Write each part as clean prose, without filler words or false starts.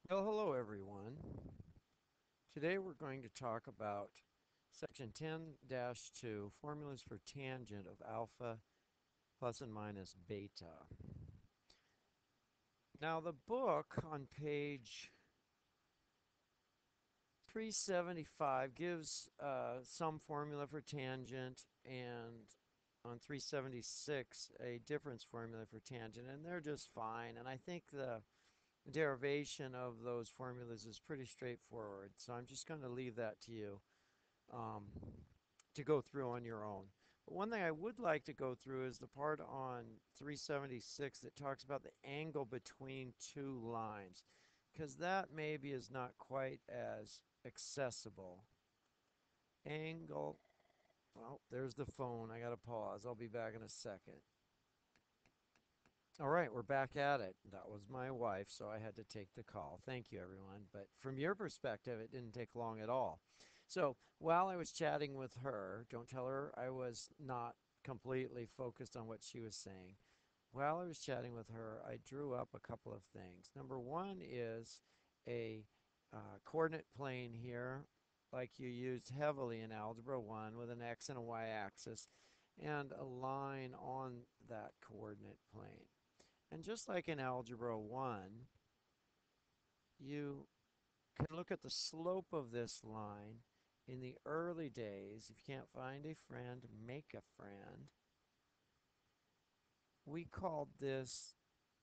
Well, hello everyone. Today we're going to talk about section 10-2, formulas for tangent of alpha plus and minus beta. Now the book on page 375 gives some formula for tangent, and on 376 a difference formula for tangent, and they're just fine. And I think the derivation of those formulas is pretty straightforward, so I'm just going to leave that to you um, to go through on your own. But one thing I would like to go through is the part on 376 that talks about the angle between two lines, because that maybe is not quite as accessible. Angle, well, there's the phone. I got to pause. I'll be back in a second. All right, we're back at it. That was my wife, so I had to take the call. Thank you, everyone. But from your perspective, it didn't take long at all. So while I was chatting with her, don't tell her I was not completely focused on what she was saying. While I was chatting with her, I drew up a couple of things. Number one is a coordinate plane here, like you used heavily in Algebra 1 with an x and a y axis, and a line on that coordinate plane. And just like in Algebra 1, you can look at the slope of this line. In the early days, if you can't find a friend, make a friend. We called this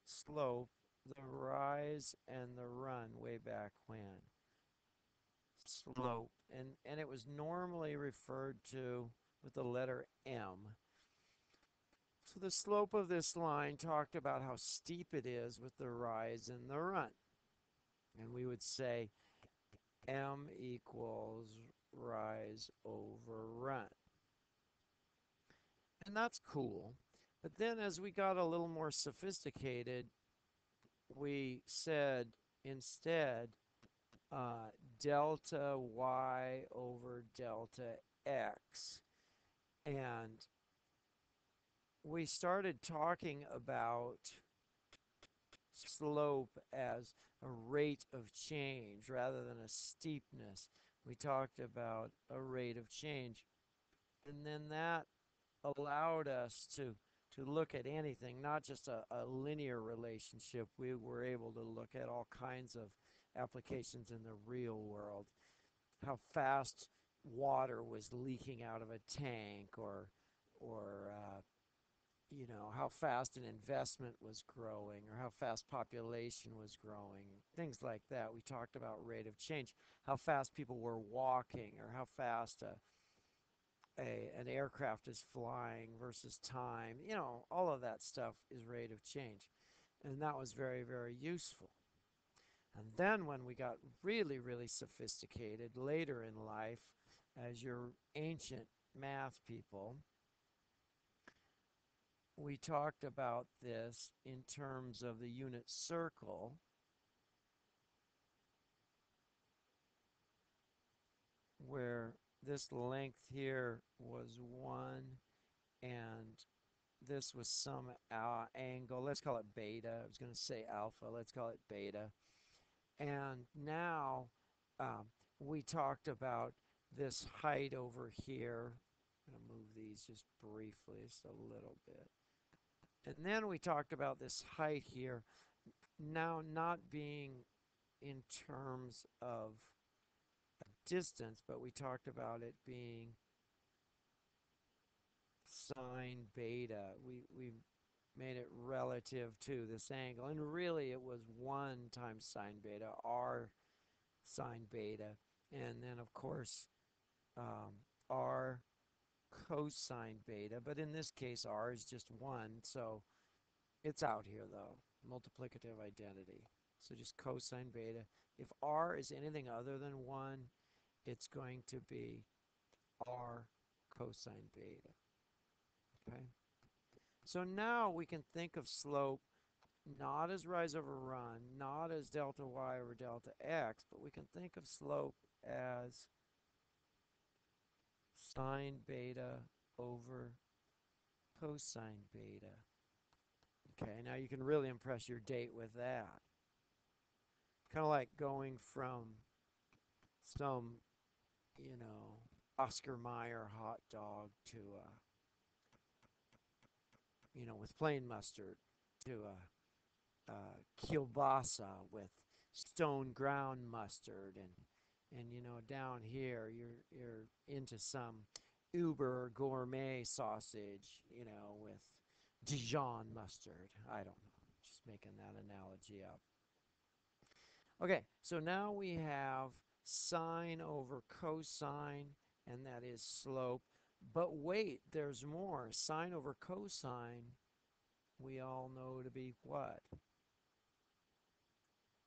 slope the rise and the run way back when. Slope. And it was normally referred to with the letter M. So the slope of this line talked about how steep it is with the rise and the run. And we would say M equals rise over run. And that's cool. But then as we got a little more sophisticated, we said instead uh, delta y over delta x. And we started talking about slope as a rate of change rather than a steepness. We talked about a rate of change. And then that allowed us to look at anything, not just a linear relationship. We were able to look at all kinds of applications in the real world. How fast water was leaking out of a tank, or how fast an investment was growing, or how fast population was growing, things like that. We talked about rate of change, how fast people were walking, or how fast an aircraft is flying versus time. All of that stuff is rate of change. And that was very, very useful. And then when we got really, really sophisticated later in life, as your ancient math people, we talked about this in terms of the unit circle, where this length here was 1 and this was some angle. Let's call it beta. I was going to say alpha. Let's call it beta. And now we talked about this height over here. I'm going to move these just briefly, just a little bit. And then we talked about this height here, now not being in terms of distance, but we talked about it being sine beta. We made it relative to this angle, and really it was 1 times sine beta, r sine beta, and then of course r cosine beta, but in this case r is just 1, so it's out here though, multiplicative identity. So just cosine beta. If r is anything other than 1, it's going to be r cosine beta. Okay? So now we can think of slope not as rise over run, not as delta y over delta x, but we can think of slope as sine beta over cosine beta. Okay, now you can really impress your date with that. Kind of like going from some, you know, Oscar Mayer hot dog to a, with plain mustard to a kielbasa with stone ground mustard and down here you're into some uber gourmet sausage, with Dijon mustard. I don't know. Just making that analogy up. Okay, so now we have sine over cosine, and that is slope. But wait, there's more. Sine over cosine, we all know to be what?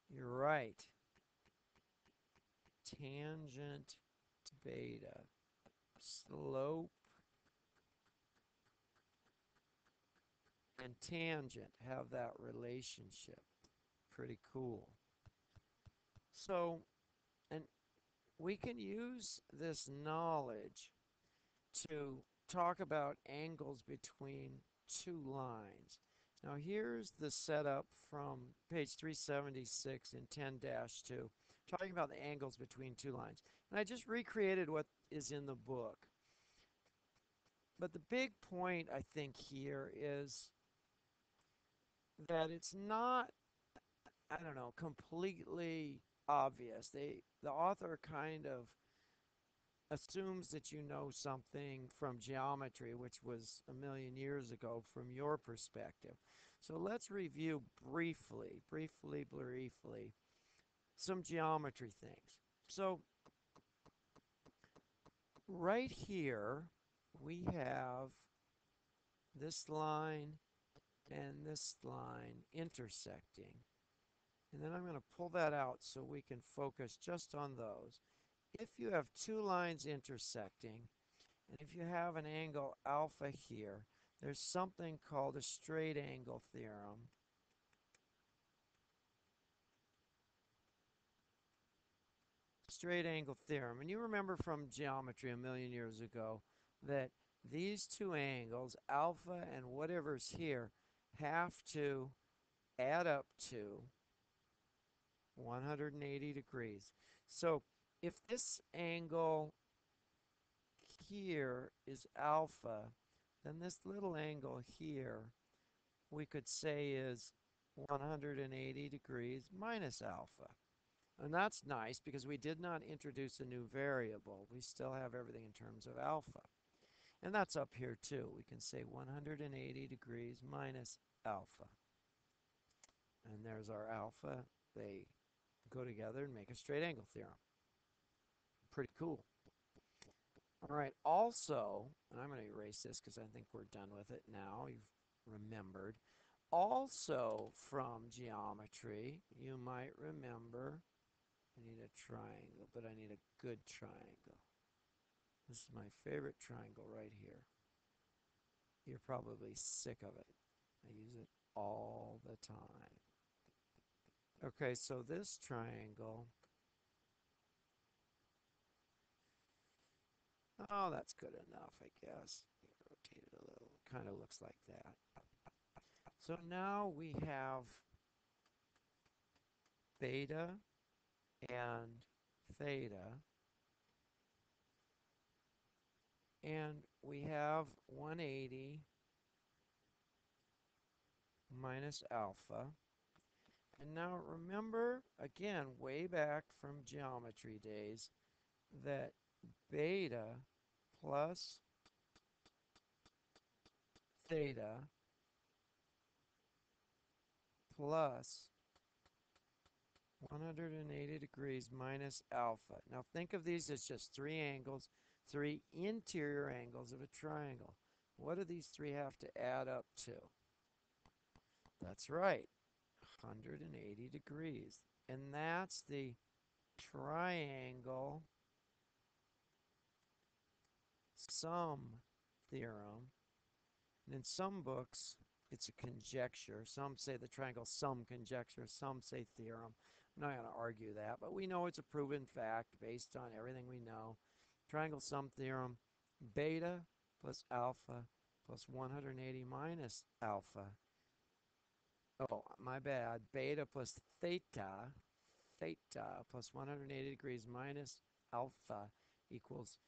You're right. Tangent beta. Slope and tangent have that relationship. Pretty cool. So, and we can use this knowledge to talk about angles between two lines. Now here's the setup from page 376 in 10-2, talking about the angles between two lines. And I just recreated what is in the book. But the big point, I think, here is that it's not, I don't know, completely obvious. The author kind of assumes that you know something from geometry, which was a million years ago from your perspective. So let's review briefly, some geometry things. So right here, we have this line and this line intersecting. And then I'm going to pull that out so we can focus just on those. If you have two lines intersecting, and if you have an angle alpha here, there's something called a straight angle theorem. Straight angle theorem. And you remember from geometry a million years ago that these two angles, alpha and whatever's here, have to add up to 180 degrees. So if this angle here is alpha, then this little angle here we could say is 180 degrees minus alpha. And that's nice because we did not introduce a new variable. We still have everything in terms of alpha. And that's up here too. We can say 180 degrees minus alpha. And there's our alpha. They go together and make a straight angle theorem. Pretty cool. All right, also, and I'm going to erase this because I think we're done with it now. You've remembered. Also from geometry, you might remember, I need a triangle, but I need a good triangle. This is my favorite triangle right here. You're probably sick of it. I use it all the time. Okay, so this triangle, oh, that's good enough, I guess. Rotate it a little. Kind of looks like that. So now we have beta and theta, and we have 180 minus alpha. And now remember, again, way back from geometry days, that beta plus theta plus 180 degrees minus alpha. Now think of these as just three angles, three interior angles of a triangle. What do these three have to add up to? That's right, 180 degrees. And that's the triangle sum theorem. And in some books, it's a conjecture. Some say the triangle sum conjecture. Some say theorem. I'm not going to argue that, but we know it's a proven fact based on everything we know. Triangle sum theorem, beta plus alpha plus 180 minus alpha. Oh, my bad. Beta plus theta theta plus 180 degrees minus alpha equals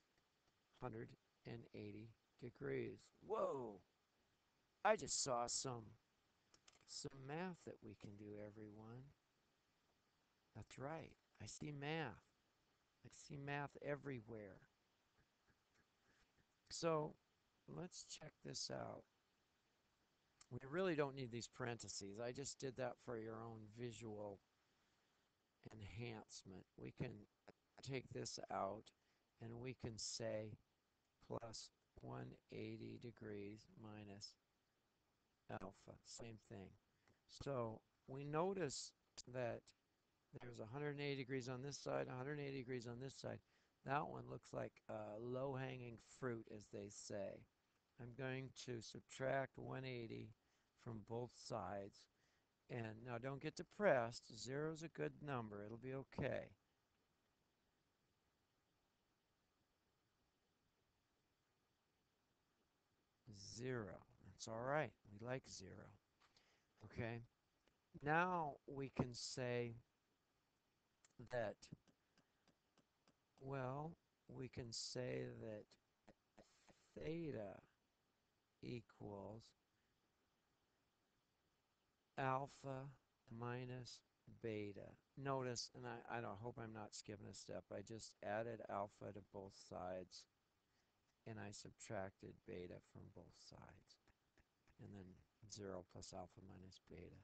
180 degrees. Whoa! I just saw some math that we can do, everyone. That's right. I see math. I see math everywhere. So let's check this out. We really don't need these parentheses. I just did that for your own visual enhancement. We can take this out and we can say plus 180 degrees minus alpha. Same thing. So we notice that there's 180 degrees on this side, 180 degrees on this side. That one looks like low-hanging fruit, as they say. I'm going to subtract 180 from both sides. And now don't get depressed. 0 is a good number. It'll be okay. Zero. That's all right. We like 0. Okay. Now we can say that, well, we can say that theta equals alpha minus beta. Notice, and I don't hope I'm not skipping a step. I just added alpha to both sides, and I subtracted beta from both sides. And then 0 plus alpha minus beta.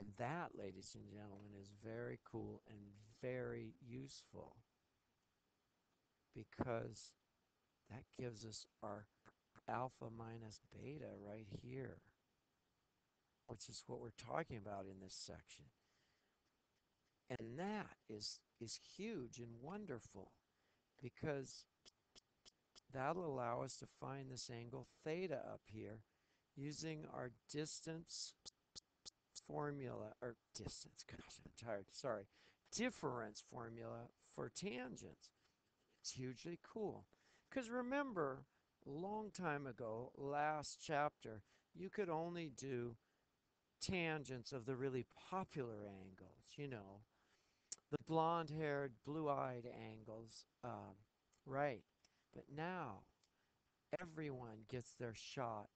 And that, ladies and gentlemen, is very cool and very useful because that gives us our alpha minus beta right here, which is what we're talking about in this section. And that is huge and wonderful because that'll allow us to find this angle theta up here using our distance formula, or distance, gosh, I'm tired, sorry, difference formula for tangents. It's hugely cool. Because remember, a long time ago, last chapter, you could only do tangents of the really popular angles, you know, the blonde-haired, blue-eyed angles, right. But now, everyone gets their shot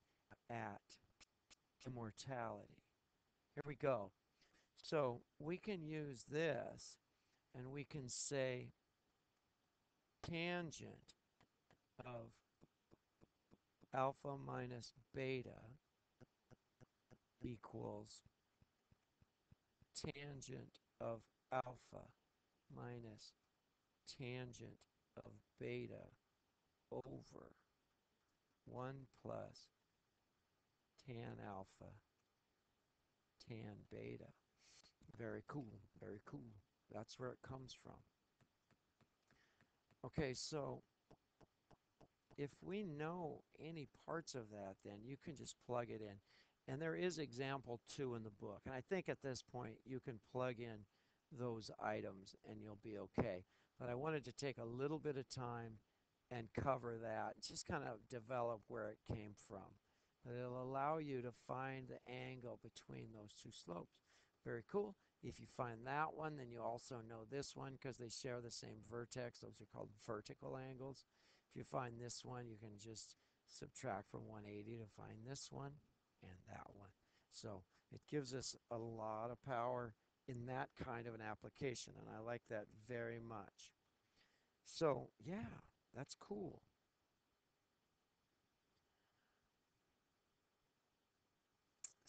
at immortality. Here we go. So we can use this and we can say tangent of alpha minus beta equals tangent of alpha minus tangent of beta over 1 plus tan alpha tan beta. Very cool, very cool. That's where it comes from. Okay, so if we know any parts of that, then you can just plug it in. And there is example 2 in the book. And I think at this point you can plug in those items and you'll be okay. But I wanted to take a little bit of time and cover that, just kind of develop where it came from. But it'll allow you to find the angle between those two slopes. Very cool. If you find that one, then you also know this one because they share the same vertex. Those are called vertical angles. If you find this one, you can just subtract from 180 to find this one and that one. So it gives us a lot of power in that kind of an application, and I like that very much. So yeah, that's cool.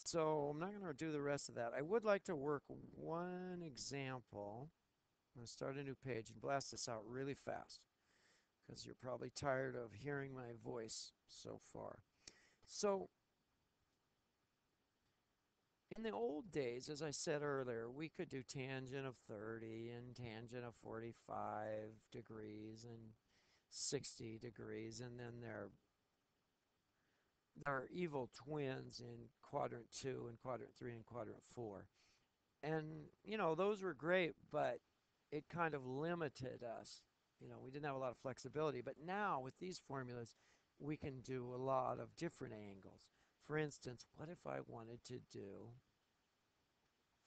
So I'm not going to do the rest of that. I would like to work one example. I'm going to start a new page and blast this out really fast because you're probably tired of hearing my voice so far. So in the old days, as I said earlier, we could do tangent of 30 and tangent of 45 degrees and 60 degrees, and then there are evil twins in quadrant 2 and quadrant 3 and quadrant 4. And, you know, those were great, but it kind of limited us. You know, we didn't have a lot of flexibility. But now with these formulas, we can do a lot of different angles. For instance, what if I wanted to do,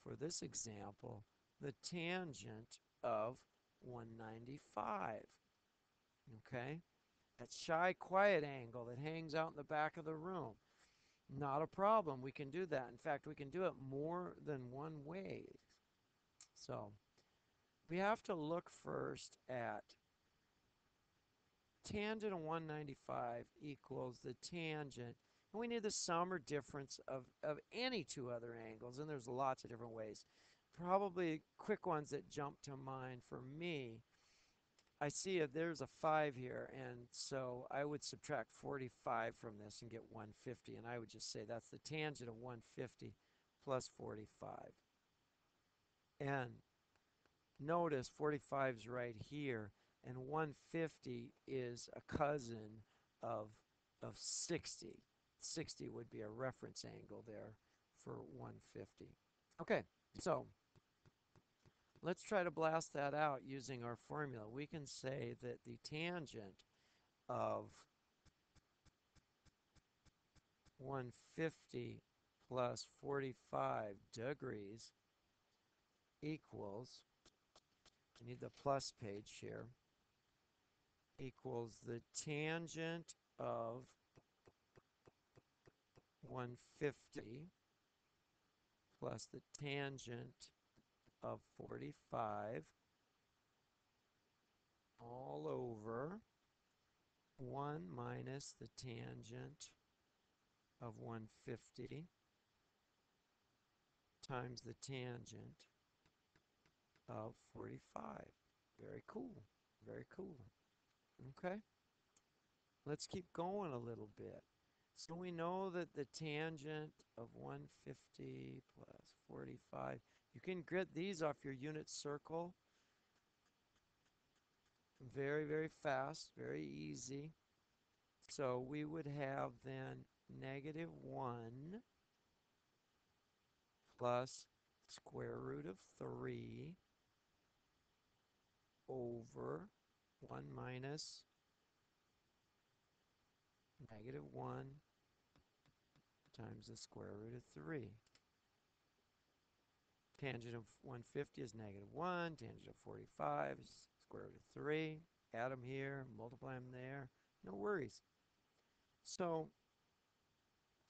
for this example, the tangent of 195. Okay? That shy, quiet angle that hangs out in the back of the room. Not a problem. We can do that. In fact, we can do it more than one way. So we have to look first at tangent of 195 equals the tangent. And we need the sum or difference of any two other angles. And there's lots of different ways. Probably quick ones that jump to mind for me. I see there's a 5 here, and so I would subtract 45 from this and get 150, and I would just say that's the tangent of 150 plus 45. And notice 45 is right here, and 150 is a cousin of, of 60. 60 would be a reference angle there for 150. Okay, so let's try to blast that out using our formula. We can say that the tangent of 150 plus 45 degrees equals, I need the plus page here, equals the tangent of 150 plus the tangent of 45 all over 1 minus the tangent of 150 times the tangent of 45. Very cool. Very cool. Okay. Let's keep going a little bit. So we know that the tangent of 150 plus 45, you can grid these off your unit circle very, very fast, very easy. So we would have then negative 1 plus square root of 3 over 1 minus negative 1 times the square root of 3. Tangent of 150 is negative 1. Tangent of 45 is square root of 3. Add them here, multiply them there. No worries. So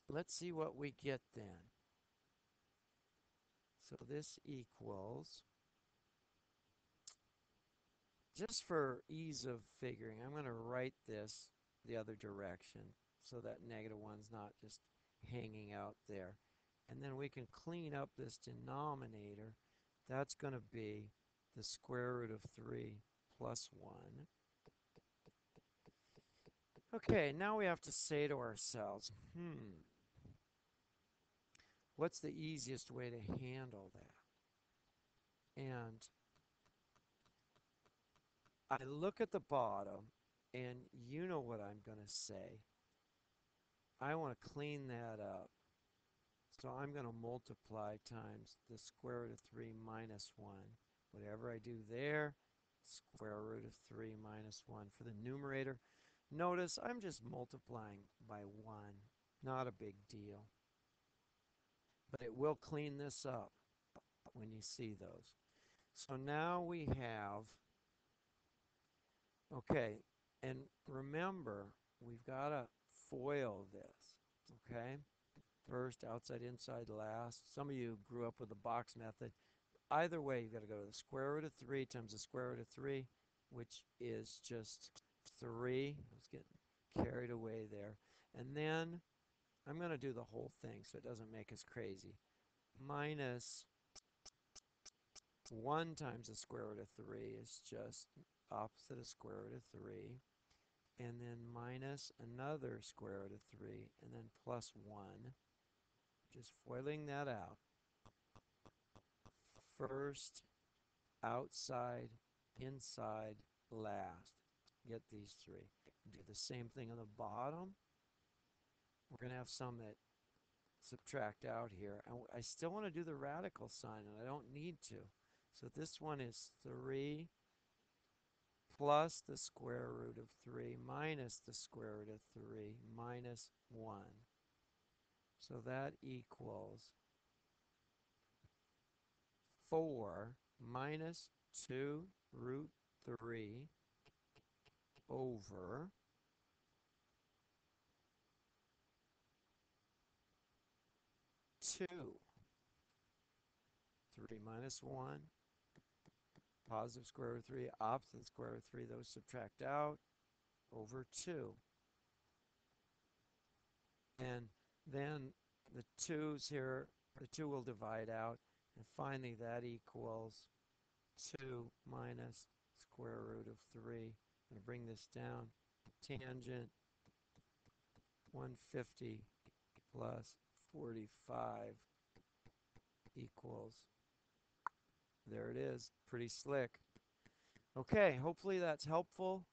let's see what we get then. So this equals, just for ease of figuring, I'm going to write this the other direction so that negative 1's not just hanging out there. And then we can clean up this denominator. That's going to be the square root of 3 plus 1. Okay, now we have to say to ourselves, what's the easiest way to handle that? And I look at the bottom, and you know what I'm going to say. I want to clean that up. So I'm going to multiply times the square root of 3 minus 1. Whatever I do there, square root of 3 minus 1 for the numerator. Notice I'm just multiplying by 1. Not a big deal. But it will clean this up when you see those. So now we have, okay, and remember, we've got to FOIL this, okay? First, outside, inside, last. Some of you grew up with the box method. Either way, you've got to go to the square root of 3 times the square root of 3, which is just 3. I was getting carried away there. And then I'm going to do the whole thing so it doesn't make us crazy. Minus 1 times the square root of 3 is just opposite of square root of 3. And then minus another square root of 3, and then plus 1. Just FOILing that out. First, outside, inside, last. Get these 3. Do the same thing on the bottom. We're going to have some that subtract out here. I still want to do the radical sign, and I don't need to. So this one is 3 plus the square root of 3 minus the square root of 3 minus 1. So that equals 4 minus 2 root 3 over 2. 3 minus 1, positive square root of 3, opposite square root of 3, those subtract out, over 2. And then the 2's here, the 2 will divide out, and finally that equals 2 minus square root of 3. I'm going to bring this down. Tangent 150 plus 45 equals, there it is, pretty slick. Okay, hopefully that's helpful.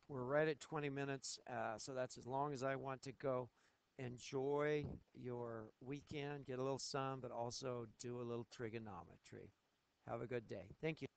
We're right at 20 minutes, so that's as long as I want to go. Enjoy your weekend, get a little sun, but also do a little trigonometry. Have a good day. Thank you.